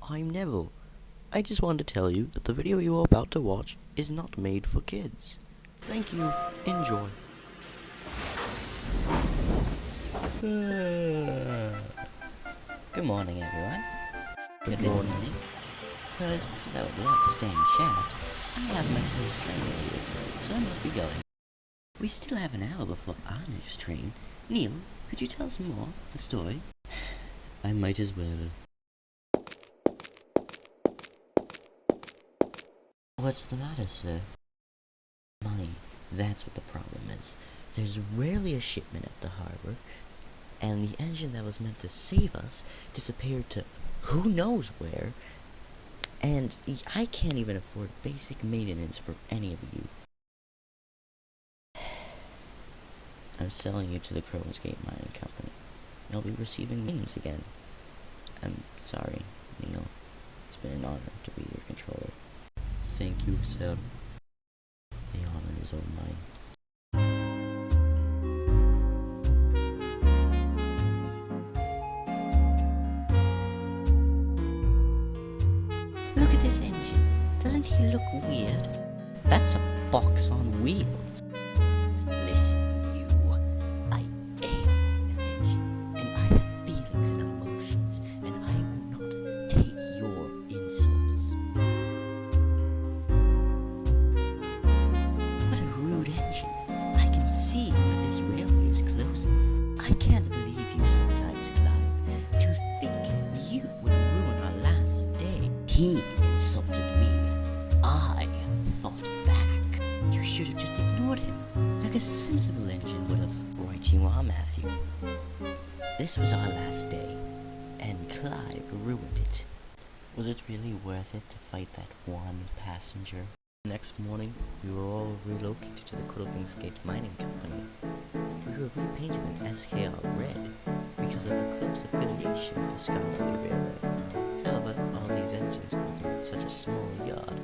I'm Neville. I just wanted to tell you that the video you are about to watch is not made for kids. Thank you. Enjoy. Good morning, everyone. Good morning. Well, as much as I would love to stay and chat, I have my first train here, so I must be going. We still have an hour before our next train. Neil, could you tell us more of the story? I might as well. What's the matter, sir? Money. That's what the problem is. There's rarely a shipment at the harbor, and the engine that was meant to save us disappeared to who knows where, and I can't even afford basic maintenance for any of you. I'm selling you to the Crovan Mining Company. You'll be receiving maintenance again. I'm sorry, Neil. It's been an honor to be your controller. Thank you, sir. The honor is all mine. Look at this engine. Doesn't he look weird? That's a box on wheels. Listen, you. I am an engine, and I have feelings and emotions, and I will not take your insults. What a rude engine. I can see where this railway is closing. I can't believe you sometimes, Clive. To think you would ruin our last day. He insulted me. I thought back. You should have just ignored him, like a sensible engine would have. Right you are, Matthew. This was our last day, and Clive ruined it. Was it really worth it to fight that one passenger? Next morning, we were all relocated to the Crovan Mining Company. We were repainted in SKR red because of our close affiliation with the Scarlet Railway. However, all these engines working in such a small yard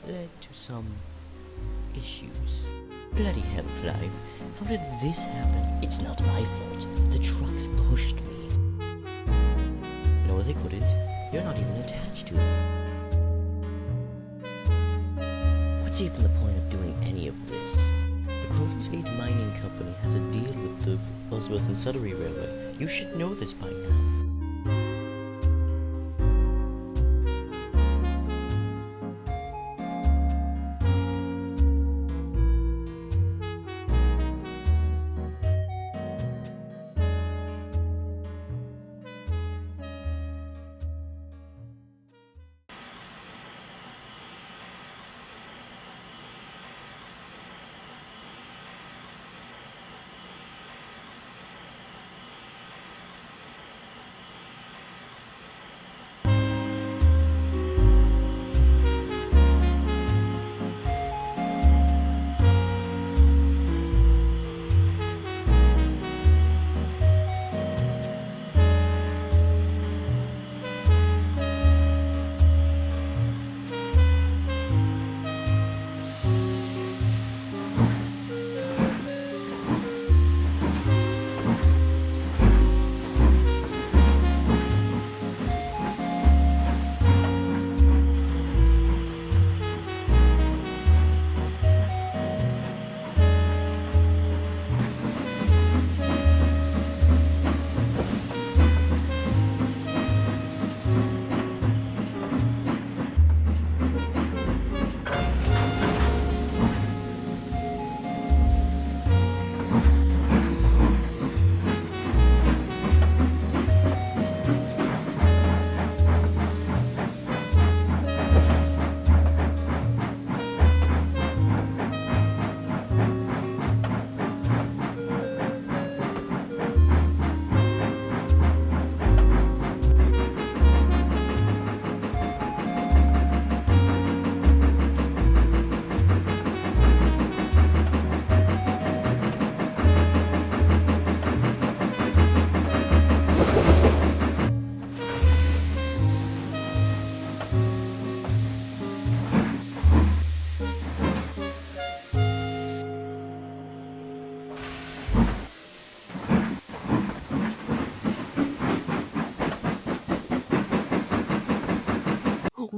led to some issues. Bloody hell, Clive. How did this happen? It's not my fault. The trucks pushed me. No, they couldn't. You're not even attached to them. What's even the point of doing any of this? The Crovan Mining Company has a deal with the Bosworth and Sodor Railway. You should know this by now.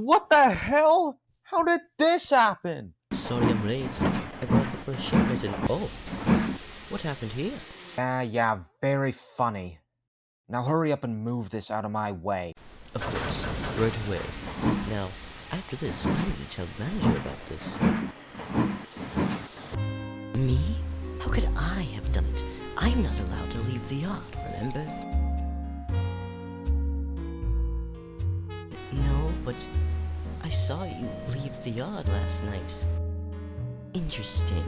What the hell? How did this happen? Sorry I'm late. I brought the first shipment and oh, what happened here? Yeah, very funny. Now hurry up and move this out of my way. Of course, right away. Now, after this, I need to tell the manager about this. Me? How could I have done it? I'm not allowed to leave the yacht, remember? No, but I saw you leave the yard last night. Interesting.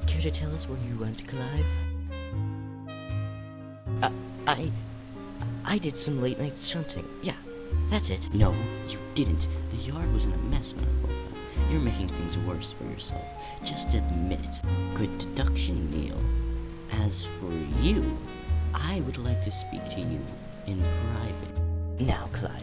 Care to tell us where you went, Clive? I did some late night shunting. Yeah, that's it. No, you didn't. The yard was in a mess when I woke up. You're making things worse for yourself. Just admit it. Good deduction, Neil. As for you, I would like to speak to you in private. Now, Clive,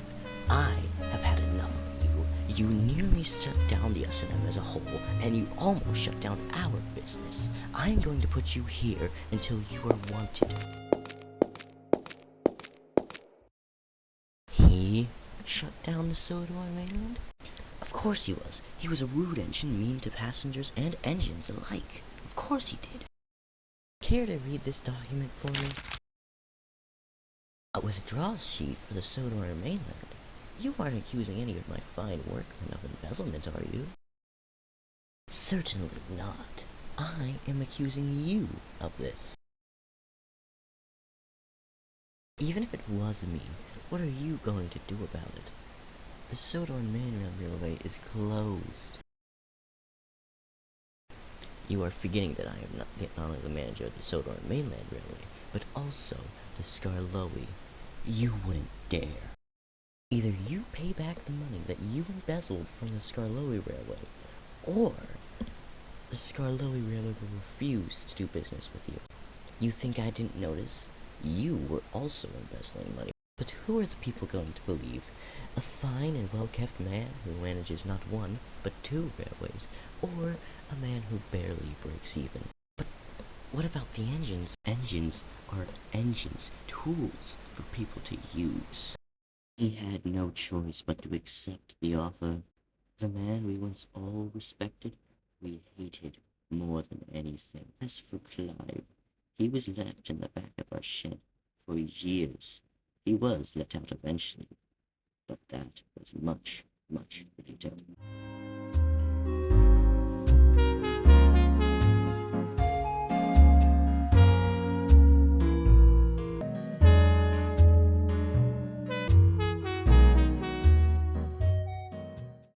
I have had enough of you. You nearly shut down the S&M as a whole, and you almost shut down our business. I'm going to put you here until you are wanted. He shut down the Sodor mainland? Of course he was. He was a rude engine, mean to passengers and engines alike. Of course he did. Care to read this document for me? A withdrawal sheet for the Sodor mainland. You aren't accusing any of my fine workmen of embezzlement, are you? Certainly not. I am accusing you of this. Even if it was me, what are you going to do about it? The Sodor mainland railway is closed. You are forgetting that I am not only the manager of the Sodor mainland railway, but also the Skarloey. You wouldn't dare. Either you pay back the money that you embezzled from the Skarloey railway, or the Skarloey railway will refuse to do business with you. You think I didn't notice? You were also embezzling money. But who are the people going to believe? A fine and well-kept man who manages not one, but two railways, or a man who barely breaks even? But what about the engines? Engines are engines, tools for people to use. He had no choice but to accept the offer. The man we once all respected, we hated more than anything. As for Clive, he was left in the back of our shed for years. He was let out eventually, but that was much, much later.